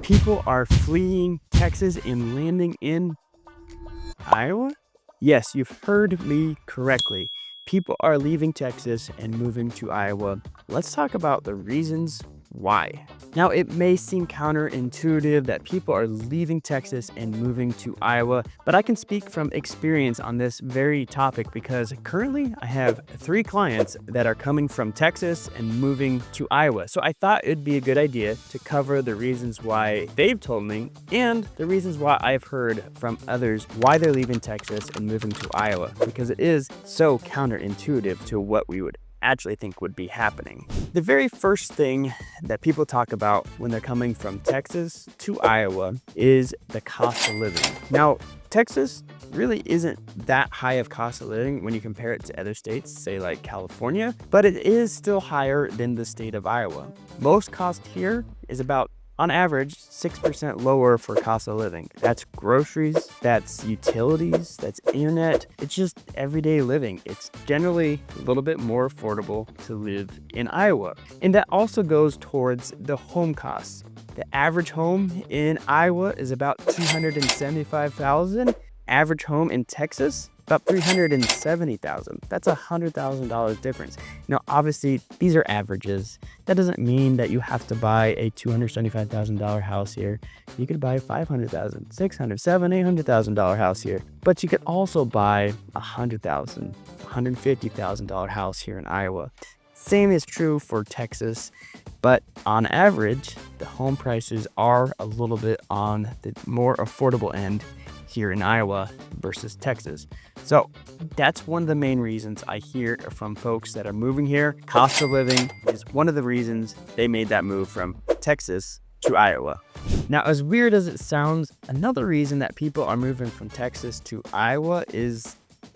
People are fleeing Texas and landing in Iowa? Yes, you've heard me correctly. People are leaving Texas and moving to Iowa. Let's talk about the reasons why. Now, it may seem counterintuitive that people are leaving Texas and moving to Iowa, but I can speak from experience on this very topic because currently I have 3 clients that are coming from Texas and moving to Iowa. So I thought it'd be a good idea to cover the reasons why they've told me and the reasons why I've heard from others why they're leaving Texas and moving to Iowa, because it is so counterintuitive to what we would actually think would be happening. The very first thing that people talk about when they're coming from Texas to Iowa is the cost of living. Now, Texas really isn't that high of cost of living when you compare it to other states, say like California, but it is still higher than the state of Iowa. Most cost here is about, on average, 6% lower for cost of living. That's groceries, that's utilities, that's internet. It's just everyday living. It's generally a little bit more affordable to live in Iowa. And that also goes towards the home costs. The average home in Iowa is about $275,000. Average home in Texas, about $370,000. That's $100,000 difference. Now, obviously, these are averages. That doesn't mean that you have to buy a $275,000 house here. You could buy a $500,000, $600,000, $700,000, $800,000 house here. But you could also buy a $100,000, $150,000 house here in Iowa. Same is true for Texas, but on average, the home prices are a little bit on the more affordable end here in Iowa versus Texas. So that's one of the main reasons I hear from folks that are moving here. Cost of living is one of the reasons they made that move from Texas to Iowa. Now, as weird as it sounds, another reason that people are moving from Texas to Iowa is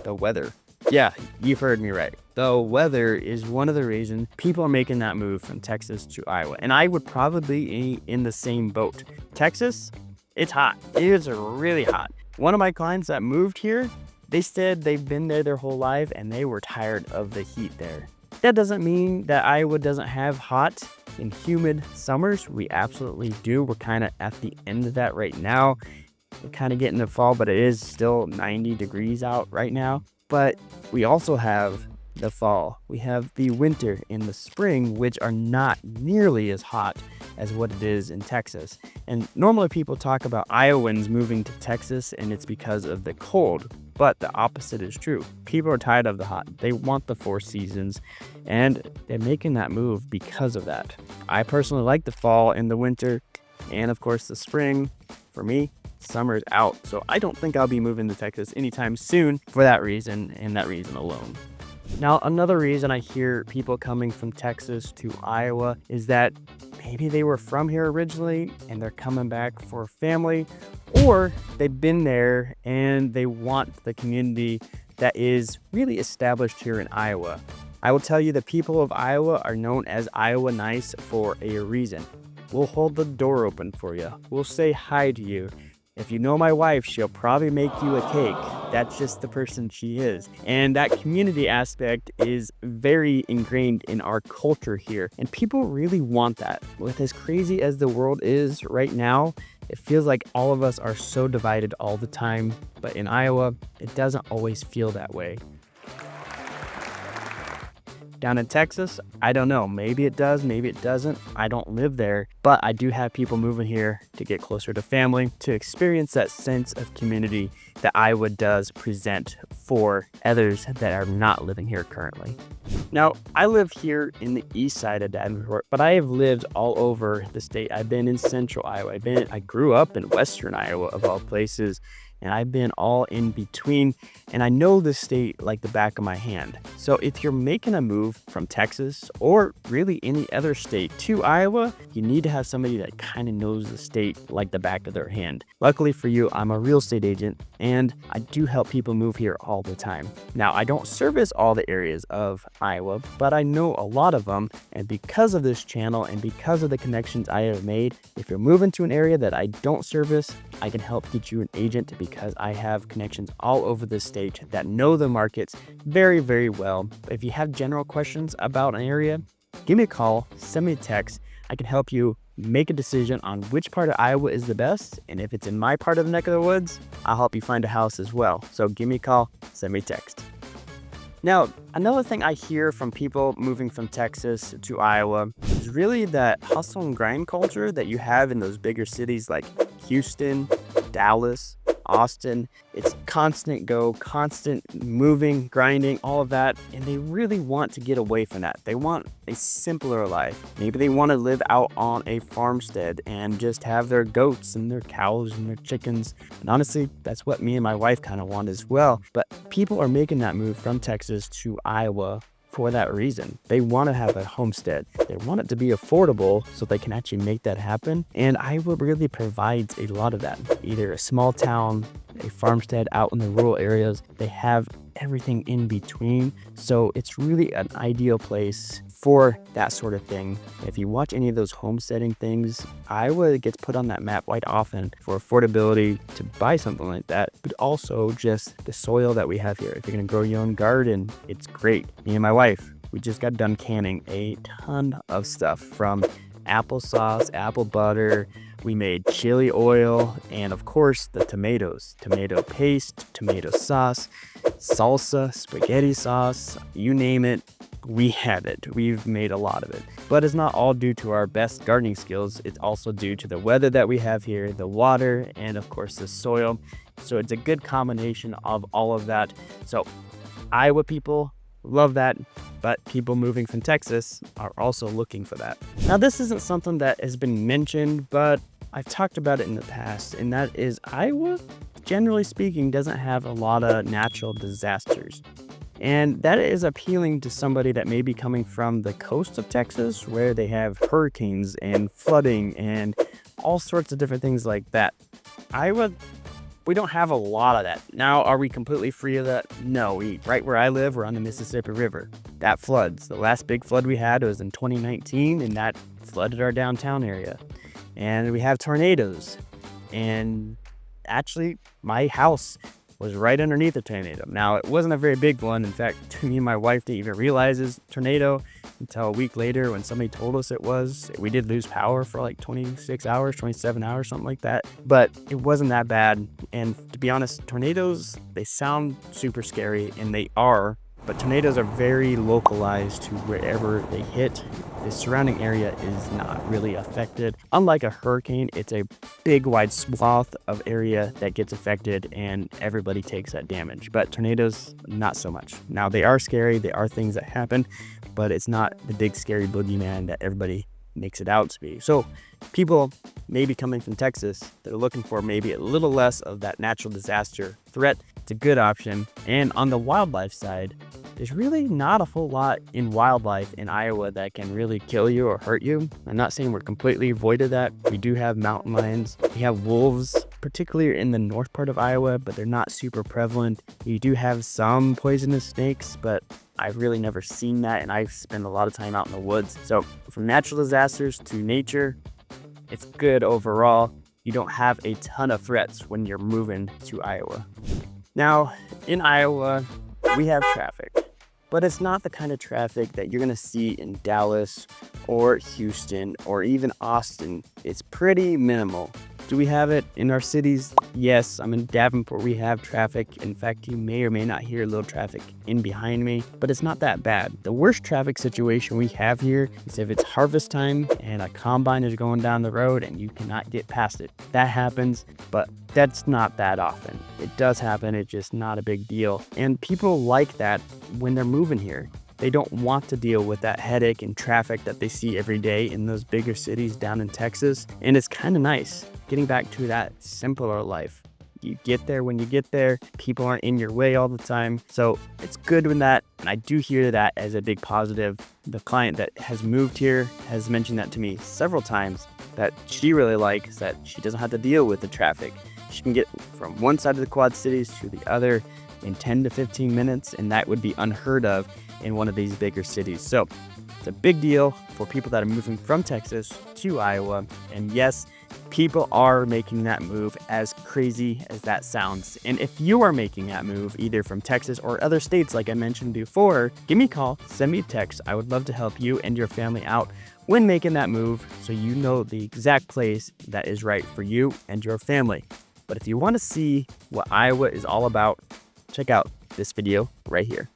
the weather. Yeah, you've heard me right. The weather is one of the reasons people are making that move from Texas to Iowa. And I would probably be in the same boat. Texas, it's hot. It is really hot. One of my clients that moved here, they said they've been there their whole life and they were tired of the heat there. That doesn't mean that Iowa doesn't have hot and humid summers. We absolutely do. We're kind of at the end of that right now. We're kind of getting the fall, but it is still 90 degrees out right now. But we also have the fall. We have the winter and the spring, which are not nearly as hot as what it is in Texas. And normally people talk about Iowans moving to Texas and it's because of the cold, but the opposite is true. People are tired of the hot. They want the 4 seasons and they're making that move because of that. I personally like the fall and the winter and of course the spring. For me, summer is out. So I don't think I'll be moving to Texas anytime soon for that reason and that reason alone. Now, another reason I hear people coming from Texas to Iowa is that maybe they were from here originally and they're coming back for family, or they've been there and they want the community that is really established here in Iowa. I will tell you, the people of Iowa are known as Iowa nice for a reason. We'll hold the door open for you. We'll say hi to you. If you know my wife, she'll probably make you a cake. That's just the person she is. And that community aspect is very ingrained in our culture here. And people really want that. With as crazy as the world is right now, it feels like all of us are so divided all the time. But in Iowa, it doesn't always feel that way. Down in Texas, I don't know. Maybe it does, maybe it doesn't. I don't live there, but I do have people moving here to get closer to family, to experience that sense of community that Iowa does present for others that are not living here currently. Now, I live here in the east side of Davenport, but I have lived all over the state. I've been in central Iowa. I grew up in western Iowa, of all places, and I've been all in between, and I know the state like the back of my hand. So if you're making a move from Texas or really any other state to Iowa, you need to have somebody that kind of knows the state like the back of their hand. Luckily for you, I'm a real estate agent and I do help people move here all the time. Now, I don't service all the areas of Iowa, but I know a lot of them, and because of this channel and because of the connections I have made, if you're moving to an area that I don't service, I can help get you an agent because I have connections all over the state that know the markets very, very well. If you have general questions about an area, give me a call, send me a text. I can help you make a decision on which part of Iowa is the best. And if it's in my part of the neck of the woods, I'll help you find a house as well. So give me a call, send me a text. Now, another thing I hear from people moving from Texas to Iowa is really that hustle and grind culture that you have in those bigger cities like Houston, Dallas, Austin. It's constant go, constant moving, grinding, all of that. And they really want to get away from that. They want a simpler life. Maybe they want to live out on a farmstead and just have their goats and their cows and their chickens. And honestly, that's what me and my wife kind of want as well. But people are making that move from Texas to Iowa for that reason. They want to have a homestead. They want it to be affordable so they can actually make that happen. And Iowa really provides a lot of that. Either a small town, a farmstead out in the rural areas. They have everything in between. So it's really an ideal place for that sort of thing. If you watch any of those homesteading things, Iowa gets put on that map quite often for affordability to buy something like that, but also just the soil that we have here. If you're gonna grow your own garden, it's great. Me and my wife, we just got done canning a ton of stuff, from applesauce, apple butter. We made chili oil, and of course the tomatoes, tomato paste, tomato sauce, salsa, spaghetti sauce, you name it, we had it. We've made a lot of it. But it's not all due to our best gardening skills. It's also due to the weather that we have here, the water, and of course the soil. So it's a good combination of all of that. So Iowa people love that, but people moving from Texas are also looking for that. Now, this isn't something that has been mentioned, but I've talked about it in the past, and that is Iowa, generally speaking, doesn't have a lot of natural disasters. And that is appealing to somebody that may be coming from the coast of Texas, where they have hurricanes and flooding and all sorts of different things like that. Iowa, we don't have a lot of that. Now, are we completely free of that? No, right where I live, we're on the Mississippi River. That floods. The last big flood we had was in 2019, and that flooded our downtown area. And we have tornadoes. And actually, my house was right underneath a tornado. Now, it wasn't a very big one. In fact, me and my wife didn't even realize it was a tornado until a week later when somebody told us it was. We did lose power for like 26 hours, 27 hours, something like that. But it wasn't that bad. And to be honest, tornadoes, they sound super scary, and they are. But tornadoes are very localized to wherever they hit. The surrounding area is not really affected. Unlike a hurricane, it's a big wide swath of area that gets affected and everybody takes that damage. But tornadoes, not so much. Now, they are scary. They are things that happen, but it's not the big scary boogeyman that everybody makes it out to be. So people maybe coming from Texas, they're looking for maybe a little less of that natural disaster threat. It's a good option. And on the wildlife side, there's really not a whole lot in wildlife in Iowa that can really kill you or hurt you. I'm not saying we're completely void of that. We do have mountain lions. We have wolves, particularly in the north part of Iowa, but they're not super prevalent. You do have some poisonous snakes, but I've really never seen that, and I've spent a lot of time out in the woods. So from natural disasters to nature, it's good overall. You don't have a ton of threats when you're moving to Iowa. Now, in Iowa, we have traffic, but it's not the kind of traffic that you're gonna see in Dallas or Houston or even Austin. It's pretty minimal. Do we have it in our cities? Yes, I'm in Davenport. We have traffic. In fact, you may or may not hear a little traffic in behind me, but it's not that bad. The worst traffic situation we have here is if it's harvest time and a combine is going down the road and you cannot get past it. That happens, but that's not that often. It does happen. It's just not a big deal. And people like that when they're moving here. They don't want to deal with that headache and traffic that they see every day in those bigger cities down in Texas. And it's kind of nice getting back to that simpler life. You get there when you get there. People aren't in your way all the time. So it's good with that. And I do hear that as a big positive. The client that has moved here has mentioned that to me several times, that she really likes that she doesn't have to deal with the traffic. She can get from one side of the Quad Cities to the other in 10 to 15 minutes, and that would be unheard of in one of these bigger cities. So it's a big deal for people that are moving from Texas to Iowa. And yes, People are making that move, as crazy as that sounds. And if you are making that move, either from Texas or other states like I mentioned before, give me a call, send me a text. I would love to help you and your family out when making that move so you know the exact place that is right for you and your family. But if you want to see what Iowa is all about, check out this video right here.